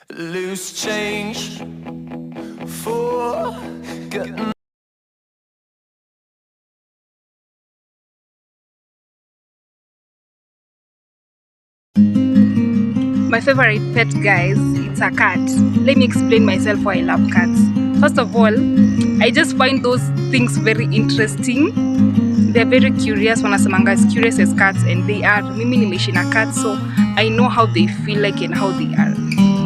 Loose change for getting. My favorite pet, guys, it's a cat. Let me explain myself why I love cats. First of all, I just find those things very interesting. They're very curious. Wanasemanga as curious as cats, and they are. Mimi nimeishi na cats, so I know how they feel like and how they are.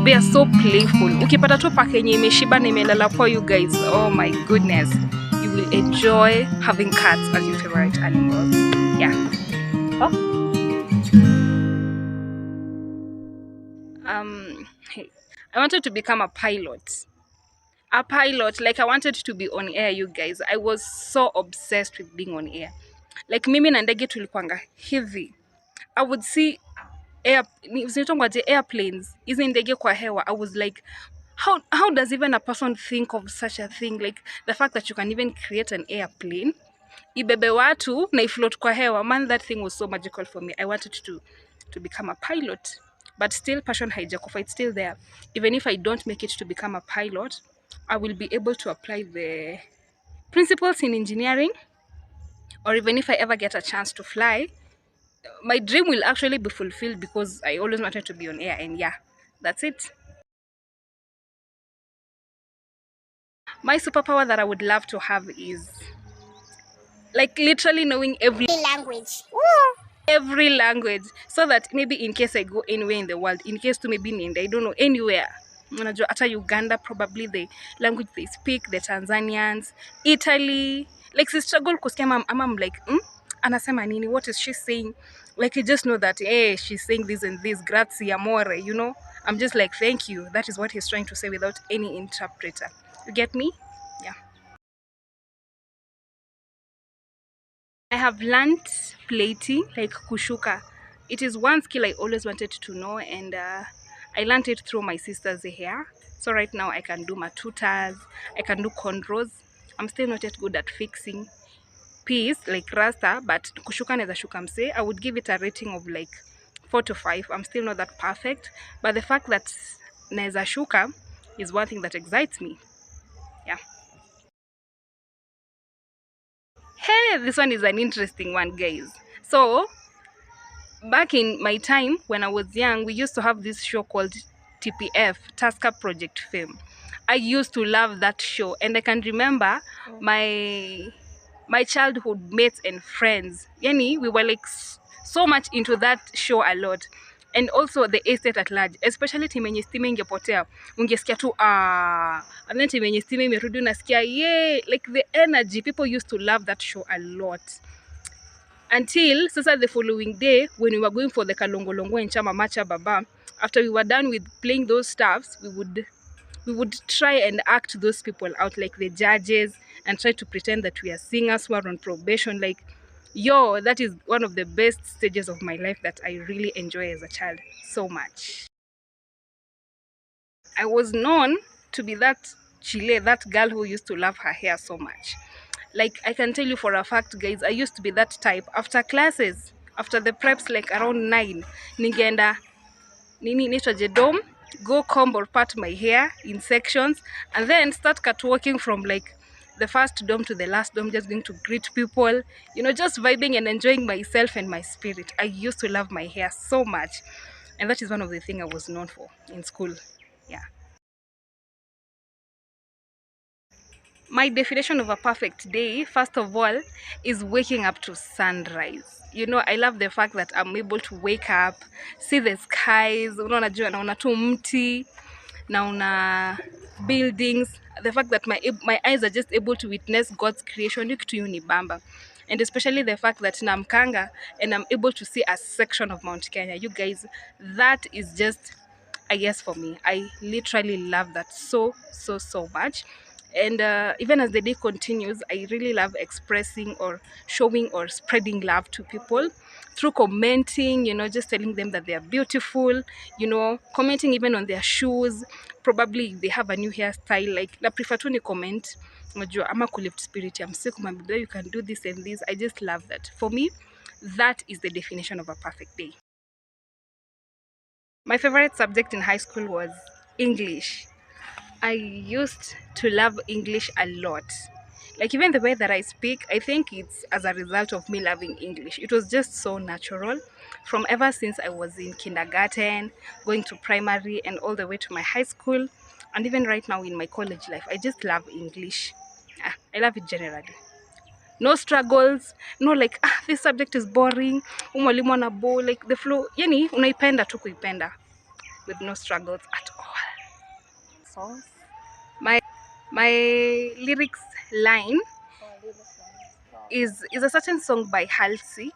They are so playful. Ukipata tu paka yenye imeshiba na imelala for you guys, oh my goodness, you will enjoy having cats as your favorite animals. Yeah. Oh. Hey, I wanted to become a pilot. A pilot, like I wanted to be on air, you guys. I was so obsessed with being on air. Like mimi na ndege tulikuanga hivi. I would see zinaitangwaje airplanes, hizi ndege kwa hewa. I was like, how does even a person think of such a thing? Like the fact that you can even create an airplane, ibebe watu na ifloat kwa hewa. Man, that thing was so magical for me. I wanted to become a pilot. But still, passion haijakufa, it's still there. Even if I don't make it to become a pilot, I will be able to apply the principles in engineering. Or even if I ever get a chance to fly, my dream will actually be fulfilled because I always wanted to be on air. And yeah, that's it. My superpower that I would love to have is like literally knowing every language. Every language, so that maybe in case I go anywhere in the world, in case to maybe in I don't know anywhere, unajua hata Uganda, probably the language they speak, the Tanzanians, Italy, like si struggle kusikia I'm like anasema nini, what is she saying, like you just know that hey, she's saying this and this, grazie amore, you know. I'm just like thank you, that is what he's trying to say without any interpreter. You get me? Yeah. I have learned plating, like kushuka. It is one skill I always wanted to know, and I learned it through my sister's hair. So right now I can do matutas, I can do cornrows. I'm still not yet good at fixing piece like rasta, but kushuka naeza shuka mse. I would give it a rating of like 4 to 5. I'm still not that perfect, but the fact that naeza shuka is one thing that excites me. Yeah. Hey, this one is an interesting one, guys. So back in my time when I was young, we used to have this show called TPF, Tasker Project Fame. I used to love that show, and I can remember my childhood mates and friends. Yani, we were like so much into that show a lot. And also the estate at large, especially timu yenye stima ingepotea, ungesikia tu and then timu yenye stima imerudi unasikia yay, like the energy. People used to love that show a lot. Until sasa the following day when we were going for the kalongolongo and chama macha baba, after we were done with playing those stuffs, we would try and act those people out like the judges and try to pretend that we are singers who are on probation. Like, yo, that is one of the best stages of my life that I really enjoy as a child so much. I was known to be that chile, that girl who used to love her hair so much. Like, I can tell you for a fact, guys, I used to be that type. After classes, after the preps, like around 9, ningeenda nini inaitwaje dome, go comb or part my hair in sections, and then start catwalking from like the first dome to the last dome, just going to greet people, you know, just vibing and enjoying myself and my spirit. I used to love my hair so much, and that is one of the things I was known for in school. Yeah. My definition of a perfect day, first of all, is waking up to sunrise. You know, I love the fact that I'm able to wake up, see the skies, unaona jua naona tu mti, naona buildings. The fact that my eyes are just able to witness God's creation, hiyo kitu hunibamba. And especially the fact that namkanga and I'm able to see a section of Mount Kenya. You guys, that is just a yes for me. I literally love that so much. And even as the day continues, I really love expressing or showing or spreading love to people through commenting, you know, just telling them that they are beautiful, you know, commenting even on their shoes. Probably if they have a new hairstyle, like na prefer to comment unajua ama kulift spirit ya mse kumwambia you can do this and this. I just love that. For me, that is the definition of a perfect day. My favorite subject in high school was English. I used to love English a lot. Like even the way that I speak, I think it's as a result of me loving English. It was just so natural from ever since I was in kindergarten, going to primary, and all the way to my high school, and even right now in my college life. I just love English. I love it generally. No struggles, no like this subject is boring, mwalimu ana bore, like the flow, yani unaipenda tu kuipenda with no struggles at all. So my lyrics line is a certain song by Halsey,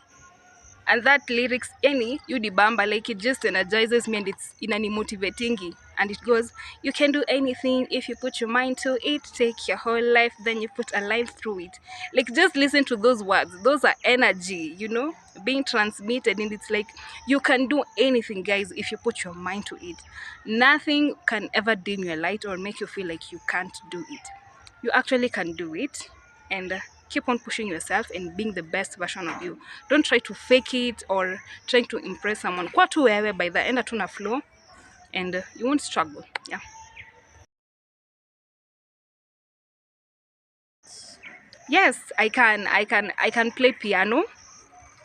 and that lyrics any you dibamba, like it just energizes me and it's inanimotivatingi, and it goes, you can do anything if you put your mind to it, take your whole life then you put a life through it. Like just listen to those words, those are energy, you know, being transmitted, and it's like you can do anything guys if you put your mind to it. Nothing can ever dim your light or make you feel like you can't do it. You actually can do it, and keep on pushing yourself and being the best version of you. Don't try to fake it or trying to impress someone. Kwa tu wewe, by the end hatuna flow, and you won't struggle. Yeah. Yes, I can play piano,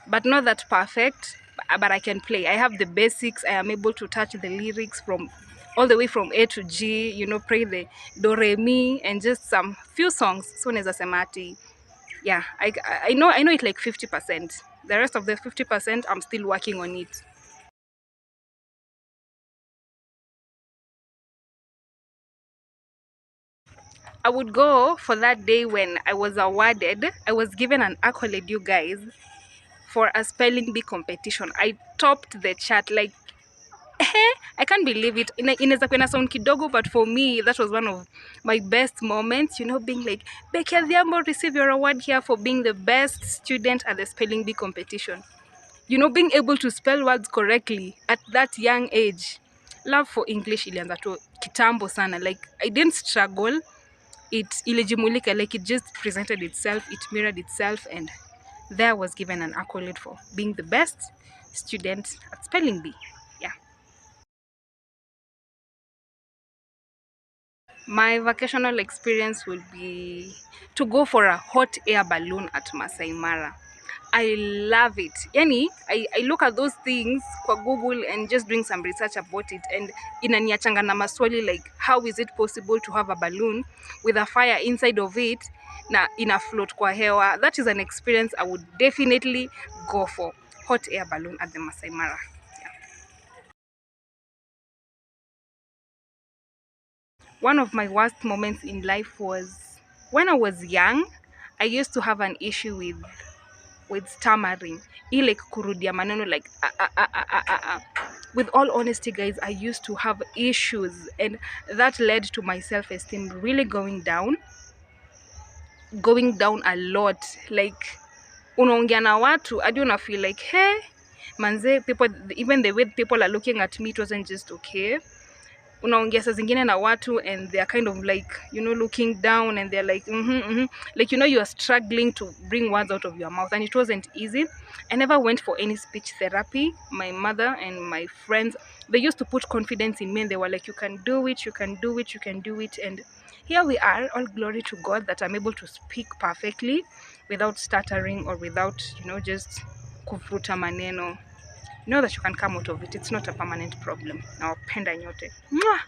but not that perfect, but I can play. I have the basics. I am able to touch the lyrics from all the way from A to G, you know, play the do re mi and just some few songs. So neza semati. Yeah, I know it like 50%. The rest of the 50% I'm still working on it. I would go for that day when I was awarded, I was given an accolade, you guys, for a spelling bee competition. I topped the chart, like I can't believe it. Inaweza kuwa sound kidogo, but for me that was one of my best moments, you know, being like, Becky Adhiambo, receive your award here for being the best student at the spelling bee competition. You know, being able to spell words correctly at that young age. Love for English ilianza tu kitambo sana, like I didn't struggle, it ilijimulika, like it just presented itself, it mirrored itself, and there was given an accolade for being the best student at spelling bee. Yeah. My vacational experience will be to go for a hot air balloon at Masai Mara. I love it. Yani, I look at those things kwa Google and just doing some research about it, and inaniachanga na maswali like, how is it possible to have a balloon with a fire inside of it na ina float kwa hewa? That is an experience I would definitely go for. Hot air balloon at the Masai Mara. One of my worst moments in life was when I was young. I used to have an issue with stammering, like kurudia maneno, like with all honesty guys, I used to have issues, and that led to my self-esteem really going down a lot. Like unaongea na watu hadi una feel like, hey manze, people, even the way people are looking at me, it wasn't just okay. Unaongea saa zingine na watu and they are kind of like, you know, looking down, and they're like like, you know, you are struggling to bring words out of your mouth, and it wasn't easy. I never went for any speech therapy. My mother and my friends, they used to put confidence in me, and they were like, you can do it, you can do it, you can do it. And here we are, all glory to God that I'm able to speak perfectly without stuttering or without, you know, just kuvuta maneno. Know that you can come out of it. It's not a permanent problem. Nawapenda nyote. Mwah!